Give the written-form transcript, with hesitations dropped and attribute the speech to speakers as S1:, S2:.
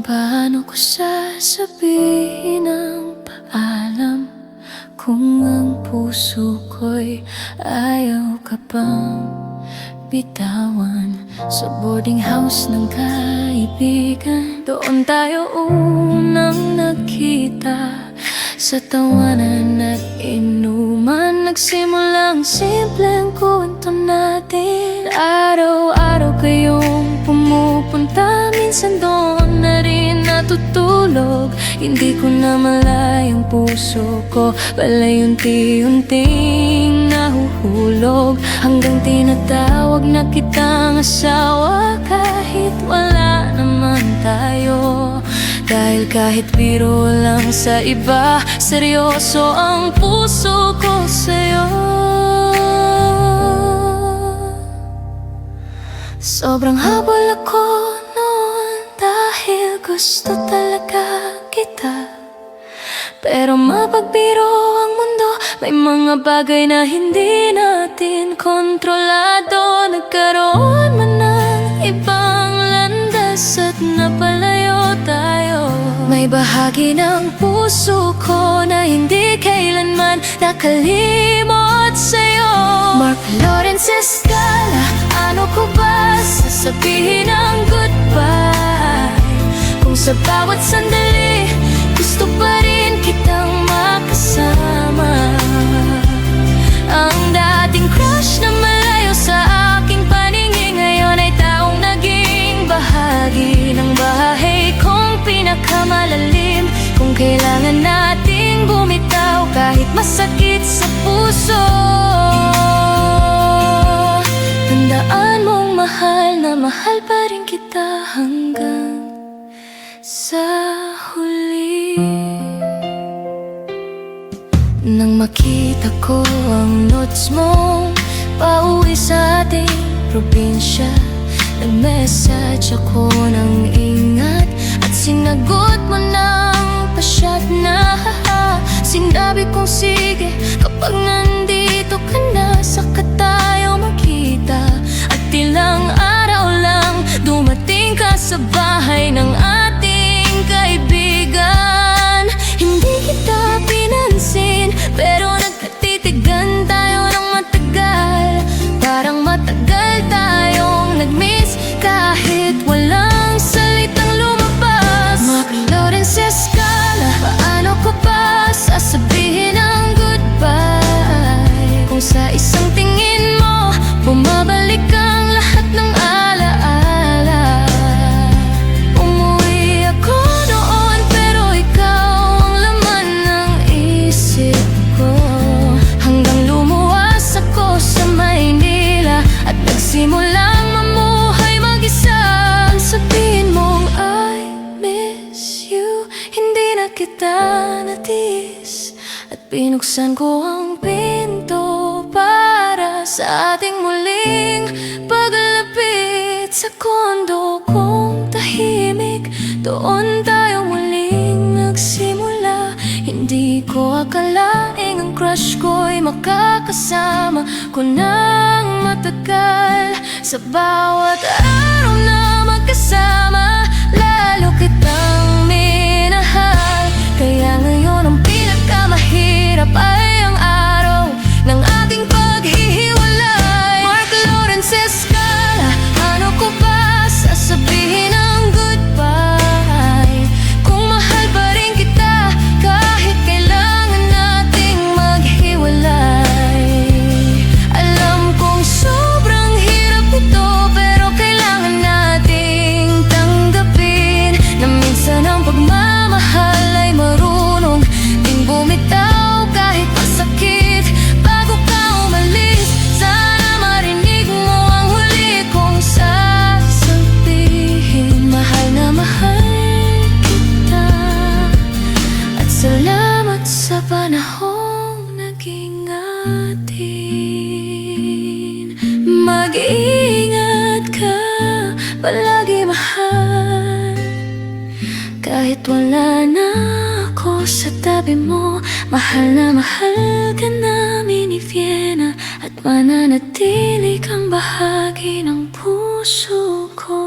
S1: Paano ko sasabihin ang paalam kung ang puso ko'y ayaw ka pang bitawan? Sa boarding house ng kaibigan, doon tayo unang nagkita. Sa tawanan at inuman, nagsimulang simpleng kwento natin. Araw-araw kayong pumupunta, minsan doon na rin natutulog. Hindi ko na malayang puso ko, balay unti-unting nahuhulog, hanggang tinatawag na kitang asawa kahit wala naman tayo. Dahil kahit biro lang sa iba, seryoso ang puso ko sa'yo. Sobrang habol ako noon dahil gusto talaga kita. Pero mapagbiro ang mundo, may mga bagay na hindi natin kontrolado. Nagkaroon man ng ibang landas at napalayo tayo. May bahagi ng puso ko na hindi kailanman nakalimot sa'yo. Mark Lawrence Escala, ano ko ba sasabihin ng goodbye? Kung sa bawat sandali gusto pa rin kitang makasama. Ang dating crush na malayo sa aking paningin, ngayon ay taong naging bahagi ng bahay kong pinakamalalim. Kung kailangan nating bumitaw kahit masakit sa puso, tandaan mong mahal na mahal pa rin kita hanggang sa huli. Nang makita ko ang notes mo pauwi sa ating probinsya, nag-message ako ng ingat at sinagot mo ng pasyat na sinabi kong sige, kapag nandito ka na saka tayo magkita. At ilang araw lang dumating ka sa bahay ng ating kaibigan. Hindi kita pinansin pero nagkatitigan tayo ng matagal. Parang matagal tayong nag-miss kahit walang salitang lumabas. Mark Lawrence Escala, paano ko ba sasabihin ang goodbye? Kung sa isang tingin mo bumabalik ang lahat ng alaala. Umuwi ako noon pero ikaw ang laman ng isip ko, hanggang lumuwas ako sa Maynila at nagsimulang mamuhay mag-isa. Sabihin mong I miss you, hindi na kita natis, at binuksan ko ang pinto para sa ating muling paglapit sa kondo kong tahimik. Doon tayo muling nagsimula. Hindi ko akalaing ang crush ko'y makakasama ko ng matagal. Sa bawat araw na magkasama, lalo kitang minahal. Kaya ngayon ang pinakamahirap ay ang araw ng ating paghihiwalay. Mark Lawrence Escala, ano ko ba sasabihin ng goodbye? Kung mahal pa rin kita kahit kailangan nating maghiwalay. Alam kong sobrang hirap ito pero kailangan nating tanggapin na minsan ang pagmamahal ay marunong ding bumitaw kahit masakit. Bago ka umalis, sana marinig mo ang huli kong sasabihin. Mahal na mahal kita at salamat sa panahong naging atin. Mag-ingat ka palagi, mahal. Kahit wala na ako sa tabi mo, mahal na mahal ka namin ni Vienna, at mananatili kang bahagi ng puso ko.